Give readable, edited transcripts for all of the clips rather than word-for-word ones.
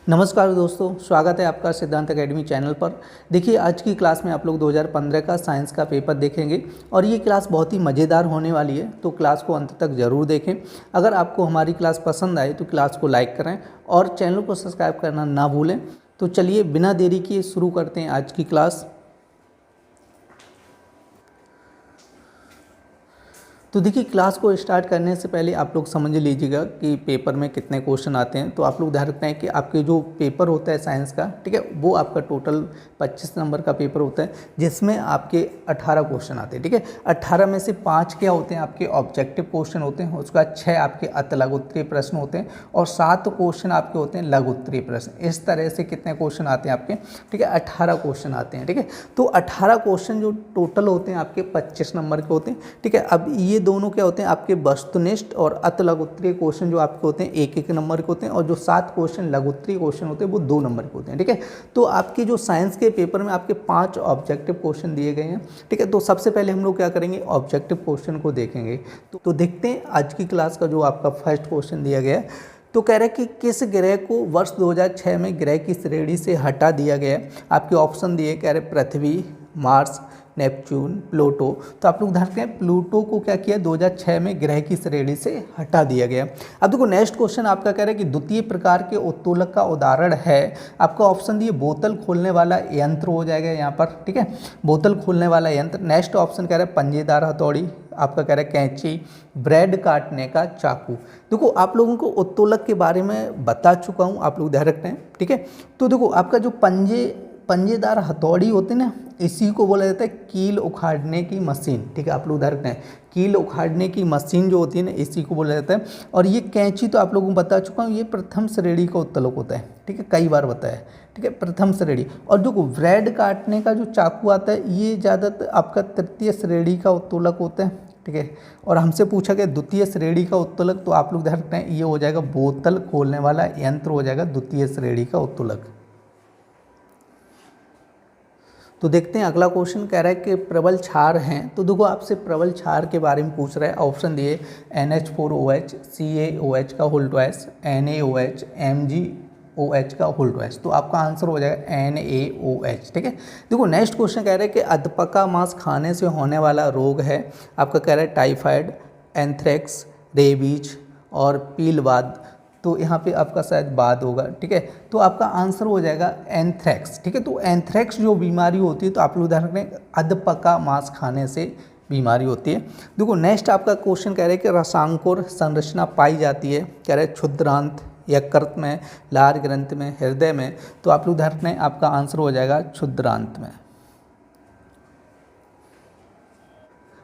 नमस्कार दोस्तों, स्वागत है आपका सिद्धांत एकेडमी चैनल पर। देखिए, आज की क्लास में आप लोग 2015 का साइंस का पेपर देखेंगे और ये क्लास बहुत ही मज़ेदार होने वाली है, तो क्लास को अंत तक ज़रूर देखें। अगर आपको हमारी क्लास पसंद आए तो क्लास को लाइक करें और चैनल को सब्सक्राइब करना ना भूलें। तो चलिए बिना देरी किए शुरू करते हैं आज की क्लास। तो देखिए, क्लास को स्टार्ट करने से पहले आप लोग समझ लीजिएगा कि पेपर में कितने क्वेश्चन आते हैं। तो आप लोग ध्यान रखना है कि आपके जो पेपर होता है साइंस का, ठीक है, वो आपका टोटल 25 नंबर का पेपर होता है, जिसमें आपके 18 क्वेश्चन आते हैं। ठीक है, 18 में से 5 क्या होते हैं, आपके ऑब्जेक्टिव क्वेश्चन होते हैं, उसके बाद 6 आपके अत लघु उत्तरीय प्रश्न होते हैं और 7 क्वेश्चन आपके होते हैं लघु उत्तरीय प्रश्न। इस तरह से कितने क्वेश्चन आते हैं आपके, ठीक है, 18 क्वेश्चन आते हैं। ठीक है, तो 18 क्वेश्चन जो टोटल होते हैं आपके 25 नंबर के होते हैं। ठीक है, अब ये दोनों क्या होते हैं, आपके वस्तुनिष्ठ और अत लघु उत्तरीय क्वेश्चन जो आपके होते हैं 1-1 नंबर के होते हैं, और जो 7 क्वेश्चन लघु उत्तरीय क्वेश्चन होते हैं वो 2 नंबर के होते हैं। ठीक है, तो आपके जो साइंस के पेपर में आपके 5 ऑब्जेक्टिव क्वेश्चन दिए गए हैं। ठीक है, तो सबसे पहले हम लोग क्या करेंगे, ऑब्जेक्टिव क्वेश्चन को देखेंगे। तो देखते हैं आज की क्लास का जो आपका फर्स्ट क्वेश्चन दिया गया है। तो कह रहे हैं कि किस ग्रह को वर्ष 2006 में ग्रह की श्रेणी से हटा दिया गया है। आपके ऑप्शन दिए, कह रहे पृथ्वी, मार्स, नेपच्यून, प्लूटो। तो आप लोग ध्यान रखें, प्लूटो को क्या किया 2006 में ग्रह की श्रेणी से हटा दिया गया। अब देखो नेक्स्ट क्वेश्चन आपका कह रहा है कि द्वितीय प्रकार के उत्तोलक का उदाहरण है। आपका ऑप्शन दिए बोतल खोलने वाला यंत्र हो जाएगा यहाँ पर। ठीक है, बोतल खोलने वाला यंत्र। नेक्स्ट ऑप्शन कह रहा है पंजेदार हथौड़ी, आपका कह रहा है कैंची, ब्रेड काटने का चाकू। देखो आप लोगों को उत्तोलक के बारे में बता चुका हूँ, आप लोग ध्यान रखते हैं। ठीक है, तो देखो आपका जो पंजेदार हथौड़ी होती है ना, इसी को बोला जाता है कील उखाड़ने की मशीन। ठीक है, आप लोग ध्यान रखते हैं, कील उखाड़ने की मशीन जो होती है ना, इसी को बोला जाता है। और ये कैंची तो आप लोगों को बता चुका हूँ, ये प्रथम श्रेणी का उत्तोलक होता है। ठीक है, कई बार बताया। ठीक है, प्रथम श्रेणी। और जो ब्रेड काटने का जो चाकू आता है, ये ज़्यादातर आपका तृतीय श्रेणी का उत्तोलक होता है। ठीक है, और हमसे पूछा गया द्वितीय श्रेणी का उत्तोलक, तो आप लोग ध्यान रखते हैं, ये हो जाएगा बोतल खोलने वाला यंत्र हो जाएगा द्वितीय श्रेणी का उत्तोलक। तो देखते हैं अगला क्वेश्चन। कह रहा है कि प्रबल क्षार हैं। तो देखो आपसे प्रबल क्षार के बारे में पूछ रहा है। ऑप्शन दिए NH4OH, CaOH का होल ट्वाइस, NaOH, MgOH का होल ट्वाइस। तो आपका आंसर हो जाएगा NaOH। ठीक है, देखो नेक्स्ट क्वेश्चन कह रहा है कि अधपका मांस खाने से होने वाला रोग है। आपका कह रहा है टाइफाइड, एंथ्रेक्स, रेबीज और पीलवाद। तो यहाँ पे आपका शायद बाद होगा। ठीक है, तो आपका आंसर हो जाएगा एंथ्रेक्स। ठीक है, तो एंथ्रेक्स जो बीमारी होती है, तो आप लोग ध्यान रखें, अधपका मांस खाने से बीमारी होती है। देखो नेक्स्ट आपका क्वेश्चन कह रहे हैं कि रसांकुर संरचना पाई जाती है। कह रहे हैं क्षुद्रांत, यकृत में, लार ग्रंथि में, हृदय में। तो आप लोग ध्यान रखें, आपका आंसर हो जाएगा क्षुद्रांत में।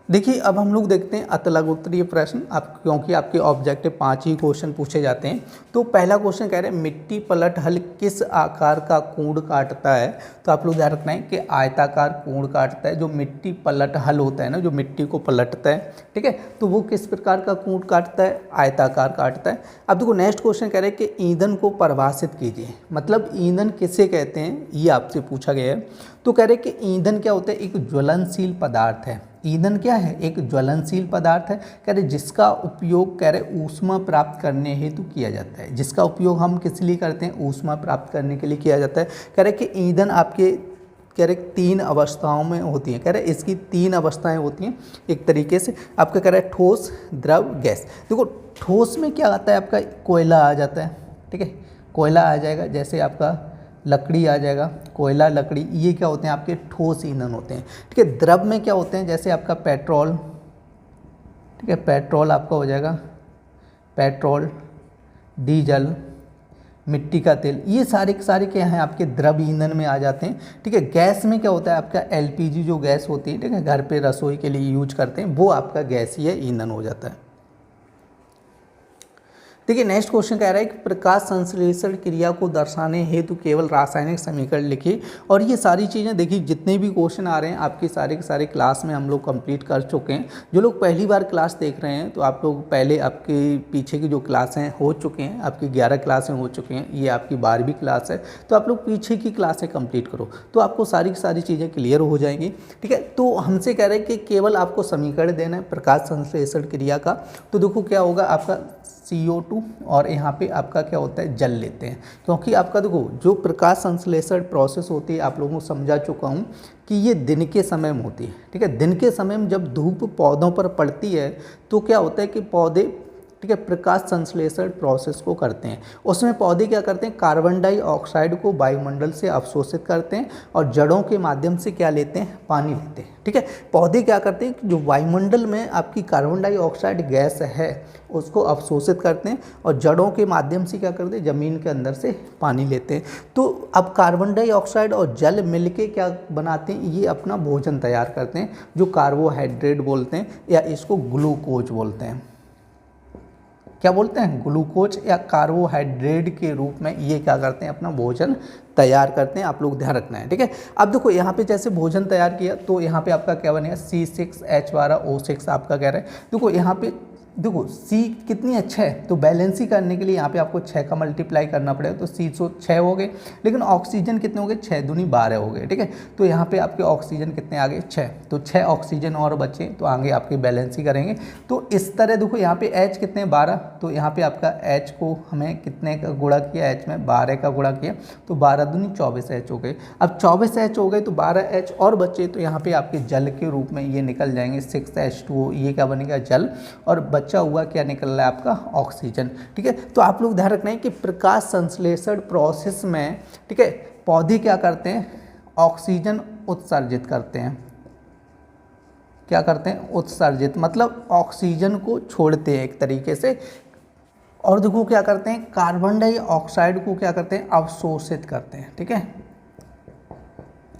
देखिए अब हम लोग देखते हैं अत लघु उत्तरीय प्रश्न। आप क्योंकि आपके ऑब्जेक्टिव 5 ही क्वेश्चन पूछे जाते हैं। तो पहला क्वेश्चन कह रहे हैं मिट्टी पलट हल किस आकार का कूड़ काटता है। तो आप लोग ध्यान रखना है कि आयताकार कूड़ काटता है। जो मिट्टी पलट हल होता है ना, जो मिट्टी को पलटता है, ठीक है, तो वो किस प्रकार का कूड़ काटता है, आयताकार काटता है। अब देखो नेक्स्ट क्वेश्चन कह रहे हैं कि ईंधन को परिभाषित कीजिए। मतलब ईंधन किसे कहते हैं, ये आपसे पूछा गया है। तो कह रहे हैं कि ईंधन क्या होता है, एक ज्वलनशील पदार्थ है। ईंधन क्या है, एक ज्वलनशील पदार्थ है। कह रहे जिसका उपयोग कह रहे ऊष्मा प्राप्त करने हेतु किया जाता है। जिसका उपयोग हम किस लिए करते हैं, ऊष्मा प्राप्त करने के लिए किया जाता है। कह रहे कि ईंधन आपके कह रहे 3 अवस्थाओं में होती हैं। कह रहे इसकी 3 अवस्थाएं होती हैं एक तरीके से। आपका कह रहा है ठोस, द्रव, गैस। देखो ठोस में क्या आता है, आपका कोयला आ जाता है। ठीक है, कोयला आ जाएगा, जैसे आपका लकड़ी आ जाएगा, कोयला, लकड़ी, ये क्या होते हैं, आपके ठोस ईंधन होते हैं। ठीक है, द्रव में क्या होते हैं, जैसे आपका पेट्रोल। ठीक है, पेट्रोल आपका हो जाएगा पेट्रोल, डीजल, मिट्टी का तेल, ये सारे के सारे क्या हैं, आपके द्रव ईंधन में आ जाते हैं। ठीक है, गैस में क्या होता है, आपका LPG जो गैस होती है, ठीक है, घर पे रसोई के लिए यूज करते हैं, वो आपका गैसीय ईंधन हो जाता है। देखिए नेक्स्ट क्वेश्चन कह रहा है कि प्रकाश संश्लेषण क्रिया को दर्शाने हेतु केवल रासायनिक समीकरण लिखिए। और ये सारी चीज़ें देखिए, जितने भी क्वेश्चन आ रहे हैं आपके सारे के सारे क्लास में हम लोग कंप्लीट कर चुके हैं। जो लोग पहली बार क्लास देख रहे हैं, तो आप लोग पहले आपके पीछे की जो क्लासें हो चुके हैं, आपकी 11 क्लासें हो चुकी हैं, ये आपकी 12वीं क्लास है। तो आप लोग पीछे की क्लासें कंप्लीट करो, तो आपको सारी की सारी चीज़ें क्लियर हो जाएंगी। ठीक है, तो हमसे कह रहे हैं कि केवल आपको समीकरण देना है प्रकाश संश्लेषण क्रिया का। तो देखो क्या होगा, आपका CO2 और यहाँ पे आपका क्या होता है जल लेते हैं, क्योंकि आपका देखो जो प्रकाश संश्लेषण प्रोसेस होती है आप लोगों को समझा चुका हूँ कि ये दिन के समय में होती है, ठीक है। दिन के समय में जब धूप पौधों पर पड़ती है तो क्या होता है कि पौधे, ठीक है, प्रकाश संश्लेषण प्रोसेस को करते हैं। उसमें पौधे क्या करते हैं, कार्बन डाइऑक्साइड को वायुमंडल से अवशोषित करते हैं और जड़ों के माध्यम से क्या लेते हैं, पानी लेते हैं, ठीक है। पौधे क्या करते हैं कि जो वायुमंडल में आपकी कार्बन डाइऑक्साइड गैस है उसको अवशोषित करते हैं और जड़ों के माध्यम से क्या करते हैं, ज़मीन के अंदर से पानी लेते हैं। तो अब कार्बन डाइऑक्साइड और जल मिलके क्या बनाते हैं, ये अपना भोजन तैयार करते हैं जो कार्बोहाइड्रेट बोलते हैं या इसको ग्लूकोज बोलते हैं। क्या बोलते हैं, ग्लूकोज या कार्बोहाइड्रेट के रूप में ये क्या करते हैं, अपना भोजन तैयार करते हैं। आप लोग ध्यान रखना है, ठीक है। अब देखो यहाँ पे जैसे भोजन तैयार किया तो यहाँ पे आपका क्या बनेगा, C6H12O6 आपका कह रहा है। देखो यहाँ पे देखो C कितनी अच्छा है, तो बैलेंस ही करने के लिए यहाँ पे आपको 6 का मल्टीप्लाई करना पड़ेगा, तो C तो 6 हो गए, लेकिन ऑक्सीजन कितने हो गए, 6 दूनी 12 हो गए, ठीक है। तो यहाँ पे आपके ऑक्सीजन कितने आ गए, 6, तो 6 ऑक्सीजन और बचे, तो आगे आपके बैलेंस ही करेंगे। तो इस तरह देखो यहाँ पे H कितने 12, तो यहाँ पे आपका H को हमें कितने का गुणा किया, H में 12 का गुणा किया, तो 12 दूनी 24 H हो गए। अब 24 H हो गए तो 12 H और बचे, तो यहाँ पे आपके जल के रूप में ये निकल जाएंगे 6H2O, ये क्या बनेगा, जल, और बच्चा हुआ क्या निकल रहा है आपका, ऑक्सीजन, ठीक है। तो आप लोग ध्यान रखना है कि प्रकाश संश्लेषण प्रोसेस में, ठीक है, पौधे क्या करते हैं, ऑक्सीजन उत्सर्जित करते हैं। क्या करते हैं, उत्सर्जित, मतलब ऑक्सीजन को छोड़ते हैं एक तरीके से, और देखो क्या करते हैं, कार्बन डाइऑक्साइड को क्या करते हैं, अवशोषित करते हैं, ठीक है।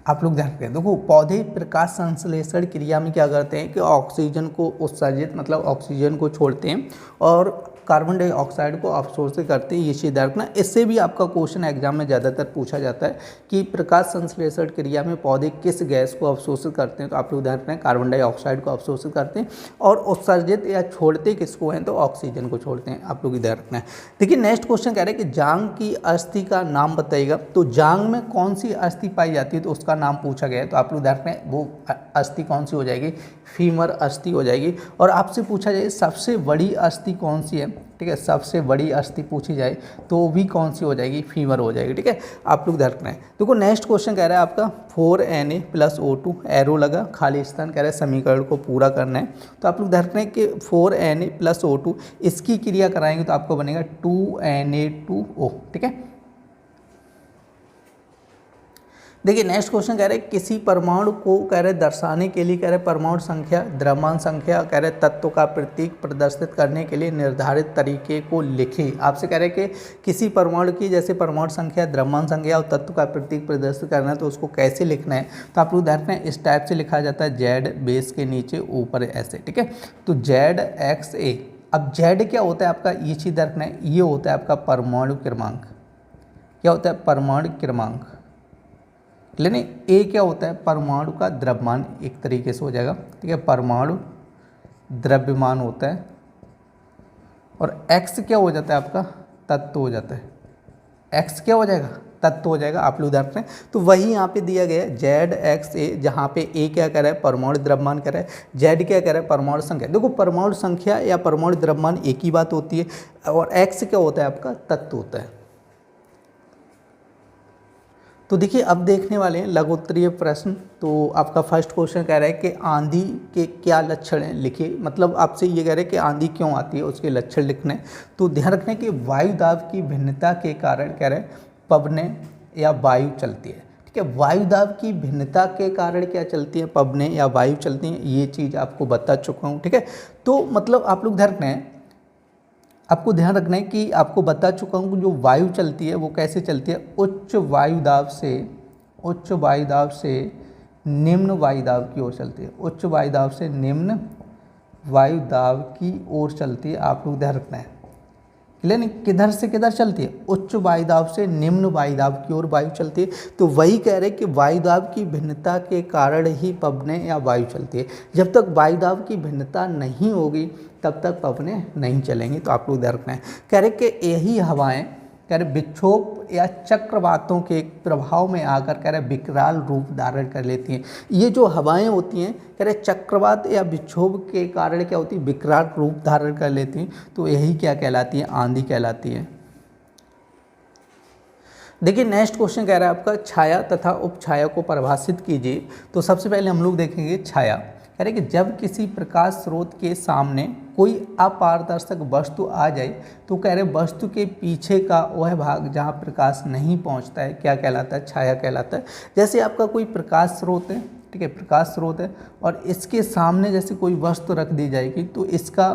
आप लोग ध्यान रखें, देखो पौधे प्रकाश संश्लेषण क्रिया में क्या करते हैं कि ऑक्सीजन को उत्सर्जित, मतलब ऑक्सीजन को छोड़ते हैं और कार्बन डाइऑक्साइड को अवशोषित करते हैं, ये चीज़ ध्यान रखना। इससे भी आपका क्वेश्चन एग्जाम में ज़्यादातर पूछा जाता है कि प्रकाश संश्लेषण क्रिया में पौधे किस गैस को अवशोषित करते हैं, तो आप लोग ध्यान रखना है कार्बन डाइऑक्साइड को अवशोषित करते हैं, और उत्सर्जित या छोड़ते किसको हैं, तो ऑक्सीजन को छोड़ते हैं। आप लोग ध्यान रखना है। देखिए नेक्स्ट क्वेश्चन कह रहे हैं कि जांग की अस्थि का नाम बताइएगा। तो जांग में कौन सी अस्थि पाई जाती है, तो उसका नाम पूछा गया है, तो आप लोग ध्यान रखना है वो अस्थि कौन सी हो जाएगी, फीमर अस्थि हो जाएगी। और आपसे पूछा जाए सबसे बड़ी अस्थि कौन सी है, ठीक है, सबसे बड़ी अस्थि पूछी जाए तो भी कौन सी हो जाएगी, फीमर हो जाएगी, ठीक है। आप लोग ध्यान रखना है। देखो नेक्स्ट क्वेश्चन कह रहा है आपका 4Na+O2, एरो लगा, खाली स्थान, कह रहा है समीकरण को पूरा करना है। तो आप लोग ध्यान रखना है कि 4Na+O2 इसकी क्रिया कराएंगे तो आपको बनेगा 2Na2O, ठीक है। देखिए नेक्स्ट क्वेश्चन कह रहे हैं किसी परमाणु को कह रहे दर्शाने के लिए, कह रहे परमाणु संख्या, द्रव्यमान संख्या, कह रहे तत्व का प्रतीक प्रदर्शित करने के लिए निर्धारित तरीके को लिखिए। आपसे कह रहे हैं कि किसी परमाणु की जैसे परमाणु संख्या, द्रव्यमान संख्या और तत्व का प्रतीक प्रदर्शित करना है तो उसको कैसे लिखना है, तो आप लोग ध्यान रखना है इस टाइप से लिखा जाता है, Z बेस के नीचे ऊपर ऐसे, ठीक है। तो ZXA, अब Z क्या होता है आपका, ये चीज़ रखना है, ये होता है आपका परमाणु क्रमांक। क्या होता है, परमाणु क्रमांक, लेकिन ए क्या होता है, परमाणु का द्रव्यमान, एक तरीके से हो जाएगा, ठीक है, परमाणु द्रव्यमान होता है। और एक्स क्या हो जाता है आपका, तत्व हो जाता है। एक्स क्या हो जाएगा, तत्व हो जाएगा। आप लोग ध्यान रखें, तो वही यहाँ पे दिया गया है ZXA, जहाँ पे ए क्या कह रहा है, परमाणु द्रव्यमान कह रहा है, Z क्या कह रहा है, परमाणु संख्या। देखो परमाणु संख्या या परमाणु द्रव्यमान एक ही बात होती है, और एक्स क्या होता है आपका, तत्व होता है। तो देखिए अब देखने वाले हैं लघुत्तरीय प्रश्न। तो आपका फर्स्ट क्वेश्चन कह रहा है कि आंधी के क्या लक्षण हैं, लिखिए। मतलब आपसे ये कह रहे हैं कि आंधी क्यों आती है, उसके लक्षण लिखने। तो ध्यान रखने कि वायु दाब की भिन्नता के कारण कह रहे हैं पवनें या वायु चलती है, ठीक है। वायु दाब की भिन्नता के कारण क्या चलती है, पवनें या वायु चलती हैं, ये चीज़ आपको बता चुका हूँ, ठीक है। तो मतलब आप लोग ध्यान रखना है, आपको ध्यान रखना है कि आपको बता चुका हूँ कि जो वायु चलती है वो कैसे चलती है, उच्च वायु दाब से निम्न वायु दाब की ओर चलती है, उच्च वायु दाब से निम्न वायु दाब की ओर चलती है। आप लोग ध्यान रखना है, लेकिन किधर से किधर चलती है, उच्च वायु दाब से निम्न वायु दाब की ओर वायु चलती है। तो वही कह रहे हैं कि वायु दाब की भिन्नता के कारण ही पवनें या वायु चलती है। जब तक वायु दाब की भिन्नता नहीं होगी तब तक पवनें नहीं चलेंगी। तो आप लोग ध्यान रखना है, कह रहे कि यही हवाएं, कह रहे विक्षोभ या चक्रवातों के प्रभाव में आकर कह रहे विकराल रूप धारण कर लेती हैं। ये जो हवाएं होती हैं कह रहे चक्रवात या विक्षोभ के कारण क्या होती है, विकराल रूप धारण कर लेती हैं। तो यही क्या कहलाती है, आंधी कहलाती है। देखिए नेक्स्ट क्वेश्चन कह रहा है आपका छाया तथा उपछाया को परिभाषित कीजिए। तो सबसे पहले हम लोग देखेंगे छाया। कह रहे कि जब किसी प्रकाश स्रोत के सामने कोई अपारदर्शक वस्तु आ जाए तो कह रहे वस्तु के पीछे का वह भाग जहाँ प्रकाश नहीं पहुँचता है क्या कहलाता है, छाया कहलाता है। जैसे आपका कोई प्रकाश स्रोत है, ठीक है, प्रकाश स्रोत है और इसके सामने जैसे कोई वस्तु रख दी जाएगी तो इसका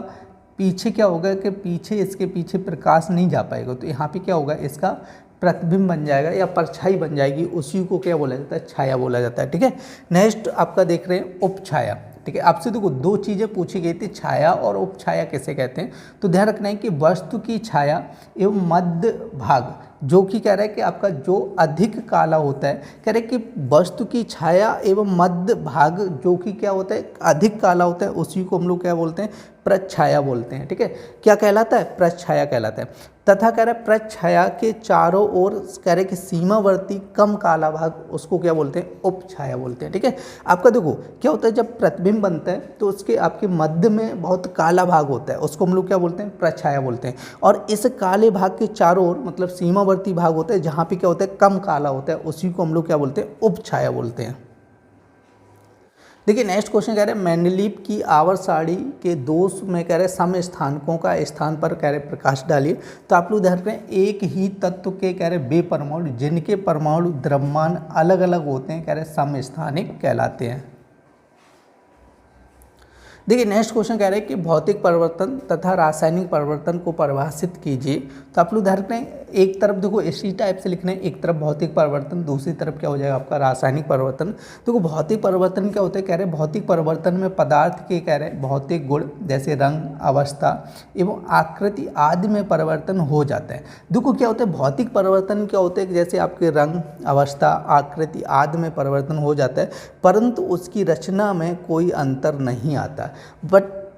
पीछे क्या होगा कि इसके पीछे प्रकाश नहीं जा पाएगा। तो यहाँ पे क्या होगा, इसका प्रतिबिंब बन जाएगा या परछाई बन जाएगी, उसी को क्या बोला जाता है, छाया बोला जाता है। ठीक है, नेक्स्ट आपका देख रहे हैं उपछाया। ठीक है, आपसे देखो दो चीज़ें पूछी गई थी, छाया और उपछाया किसे कहते हैं। तो ध्यान रखना है कि वस्तु की छाया एवं मध्य भाग जो कि कह रहा है कि आपका जो अधिक काला होता है, कह रहे कि वस्तु की छाया एवं मध्य भाग जो कि क्या होता है, अधिक काला होता है, उसी को हम लोग क्या बोलते हैं, प्रच्छाया बोलते हैं। ठीक है, क्या कहलाता है, प्रच्छाया कहलाता है। तथा कह रहा है प्रच्छाया के चारों ओर कह रहे कि सीमावर्ती कम काला भाग उसको क्या बोलते हैं, उपछाया बोलते हैं। ठीक है, आपका देखो क्या होता है, जब प्रतिबिंब बनता है तो उसके आपके मध्य में बहुत काला भाग होता है, उसको हम लोग क्या बोलते हैं, प्रच्छाया बोलते हैं। और इस काले भाग के चारों ओर मतलब सीमावर्ती भाग होता है जहाँ पे क्या होता है, कम काला होता है, उसी को हम लोग क्या बोलते हैं, उपछाया बोलते हैं। देखिए नेक्स्ट क्वेश्चन कह रहे हैं मैंडलीव की आवर्त सारणी के दोष में कह रहे सम स्थानकों का स्थान पर कह रहे प्रकाश डालिए। तो आप लोग ध्यान रखें, एक ही तत्व के कह रहे बे परमाणु जिनके परमाणु द्रव्यमान अलग अलग होते हैं कह रहे समस्थानिक कहलाते हैं। देखिए नेक्स्ट क्वेश्चन कह रहे हैं कि भौतिक परिवर्तन तथा रासायनिक परिवर्तन को परिभाषित कीजिए। तो आप लोग ध्यान रखें, एक तरफ देखो इसी टाइप से लिखना है, एक तरफ भौतिक परिवर्तन, दूसरी तरफ क्या हो जाएगा आपका रासायनिक परिवर्तन। देखो भौतिक परिवर्तन क्या होता है, कह रहे भौतिक परिवर्तन में पदार्थ के कह रहे भौतिक गुण जैसे रंग, अवस्था एवं आकृति आदि में परिवर्तन हो जाता है। देखो क्या होता है, भौतिक परिवर्तन क्या होता है, जैसे आपके रंग, अवस्था, आकृति आदि में परिवर्तन हो जाता है, परंतु उसकी रचना में कोई अंतर नहीं आता।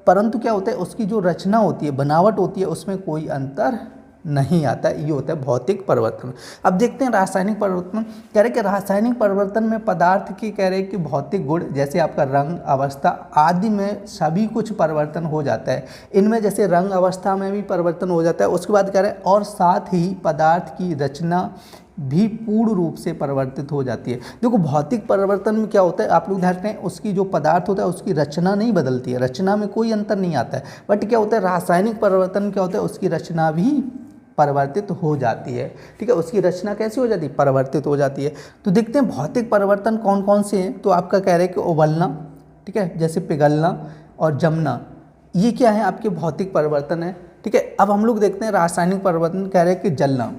परंतु क्या होता है, उसकी जो रचना होती है, बनावट होती है, उसमें कोई अंतर नहीं आता। ये होता है भौतिक परिवर्तन। अब देखते हैं रासायनिक परिवर्तन। कह रहे कि रासायनिक परिवर्तन में पदार्थ की कह रहे कि भौतिक गुण जैसे आपका रंग, अवस्था आदि में सभी कुछ परिवर्तन हो जाता है। इनमें जैसे रंग अवस्था में भी परिवर्तन हो जाता है। उसके बाद कह रहे हैं और साथ ही पदार्थ की रचना भी पूर्ण रूप से परिवर्तित हो जाती है। देखो भौतिक परिवर्तन में क्या होता है, आप लोग ध्यान रखें, उसकी जो पदार्थ होता है उसकी रचना नहीं बदलती है, रचना में कोई अंतर नहीं आता है। बट क्या होता है, रासायनिक परिवर्तन क्या होता है, उसकी रचना भी परिवर्तित हो जाती है। ठीक है, उसकी रचना कैसी हो जाती है, परिवर्तित हो जाती है। तो देखते हैं भौतिक परिवर्तन कौन कौन से हैं। तो आपका कह रहे हैं कि उबलना, ठीक है, जैसे पिघलना और जमना, ये क्या है आपके भौतिक परिवर्तन है। ठीक है, अब हम लोग देखते हैं रासायनिक परिवर्तन। कह रहे हैं कि जलना,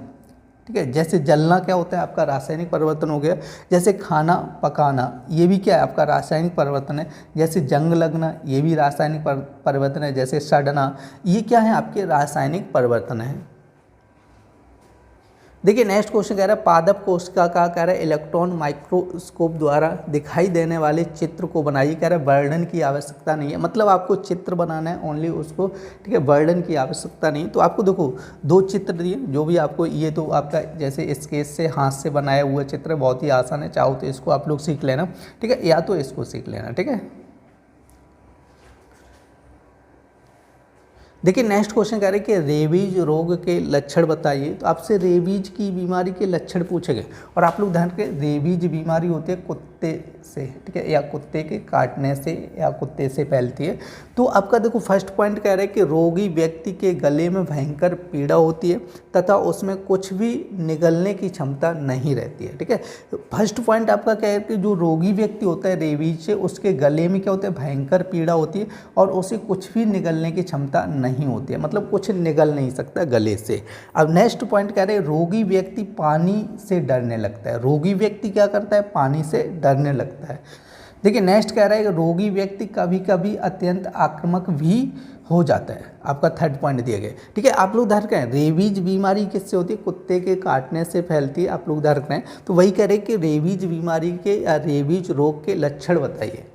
ठीक है, जैसे जलना क्या होता है आपका रासायनिक परिवर्तन हो गया। जैसे खाना पकाना, ये भी क्या है आपका रासायनिक परिवर्तन है। जैसे जंग लगना, ये भी रासायनिक परिवर्तन है। जैसे सड़ना, ये क्या है आपके रासायनिक परिवर्तन है। देखिए नेक्स्ट क्वेश्चन कह रहा है पादप कोशिका का कह रहा है इलेक्ट्रॉन माइक्रोस्कोप द्वारा दिखाई देने वाले चित्र को बनाइए। कह रहा है वर्णन की आवश्यकता नहीं है, मतलब आपको चित्र बनाना है ओनली उसको, ठीक है, वर्णन की आवश्यकता नहीं। तो आपको देखो दो चित्र दिए, जो भी आपको, ये तो आपका जैसे स्केच से हाथ से बनाया हुआ चित्र बहुत ही आसान है, चाहो तो इसको आप लोग सीख लेना, ठीक है, या तो इसको सीख लेना। ठीक है, देखिए नेक्स्ट क्वेश्चन कह रहे हैं कि रेबीज रोग के लक्षण बताइए। तो आपसे रेबीज की बीमारी के लक्षण पूछे गए और आप लोग ध्यान रखें, रेबीज बीमारी होती है कुत्ते से, ठीक है, या कुत्ते के काटने से या कुत्ते से फैलती है। तो आपका देखो फर्स्ट पॉइंट कह रहे हैं कि रोगी व्यक्ति के गले में भयंकर पीड़ा होती है तथा उसमें कुछ भी निगलने की क्षमता नहीं रहती है। ठीक है, तो फर्स्ट पॉइंट आपका क्या है कि जो रोगी व्यक्ति होता है रेबीज से, उसके गले में क्या होता है, भयंकर पीड़ा होती है और उसे कुछ भी निगलने की क्षमता नहीं होती है, मतलब कुछ निगल नहीं सकता गले से। अब नेक्स्ट पॉइंट कह रहे हैं रोगी व्यक्ति पानी से डरने लगता है। रोगी व्यक्ति क्या करता है, पानी से डरने लगता है। देखिए नेक्स्ट कह रहा है कि रोगी व्यक्ति कभी कभी अत्यंत आक्रामक भी हो जाता है। आपका थर्ड पॉइंट दिया गया। ठीक है, आप लोग ध्यान रखें, रेबीज बीमारी किससे होती है, कुत्ते के काटने से फैलती है। आप लोग ध्यान रखें, तो वही कह रहे हैं कि रेबीज बीमारी के या रेबीज रोग के लक्षण बताइए।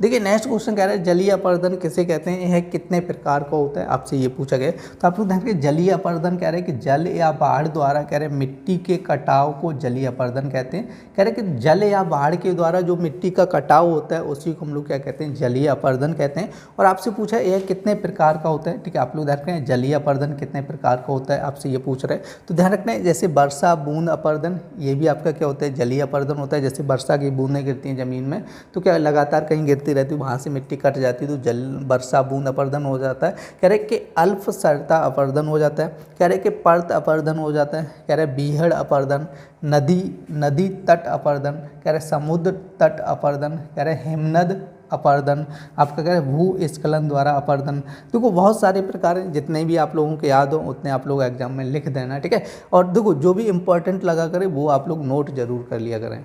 देखिए नेक्स्ट क्वेश्चन कह रहा है जलीय अपरदन किसे कहते हैं, यह कितने प्रकार का होता है, आपसे ये पूछा गया। तो आप लोग ध्यान रखिए जलीय अपरदन कह रहे हैं कि जल या बाढ़ द्वारा कह रहे हैं मिट्टी के कटाव को जलीय अपरदन कहते हैं। कह रहे हैं कि जल या बाढ़ के द्वारा जो मिट्टी का कटाव होता है उसी को हम लोग क्या कहते हैं, जलीय अपरदन कहते हैं। और आपसे पूछा है यह कितने प्रकार का होता है, ठीक है। आप लोग ध्यान रखें जलीय अपरदन कितने प्रकार का होता है, आपसे ये पूछ रहे हैं। तो ध्यान रखना है जैसे वर्षा बूंद अपरदन, ये भी आपका क्या होता है, जलीय अपरदन होता है। जैसे वर्षा की बूंदें गिरती हैं ज़मीन में तो क्या लगातार कहीं गिरती रहती है, वहाँ से मिट्टी कट जाती है तो जल वर्षा बूंद अपरदन हो जाता है। कह रहे कि अल्प सरता अपरदन हो जाता है। कह रहे कि पर्त अपरदन हो जाता है। कह रहे बीहड़ अपरदन, नदी तट अपरदन, कह रहे समुद्र तट अपरदन, कह रहे हिमनद अपरदन, आपका कह रहे भूस्खलन द्वारा अपरदन। देखो बहुत सारे प्रकार हैं, जितने भी आप लोगों को याद हो उतने आप लोग एग्जाम में लिख देना, ठीक है। और देखो जो भी इंपॉर्टेंट लगा करें वो आप लोग नोट जरूर कर लिया करें।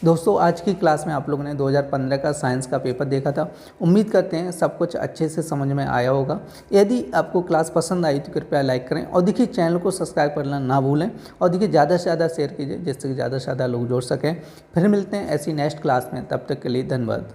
दोस्तों आज की क्लास में आप लोगों ने 2015 का साइंस का पेपर देखा था। उम्मीद करते हैं सब कुछ अच्छे से समझ में आया होगा। यदि आपको क्लास पसंद आई तो कृपया लाइक करें और देखिए चैनल को सब्सक्राइब करना ना भूलें और देखिए ज़्यादा से ज़्यादा शेयर कीजिए जिससे कि ज़्यादा से ज़्यादा लोग जुड़ सकें। फिर मिलते हैं ऐसी नेक्स्ट क्लास में, तब तक के लिए धन्यवाद।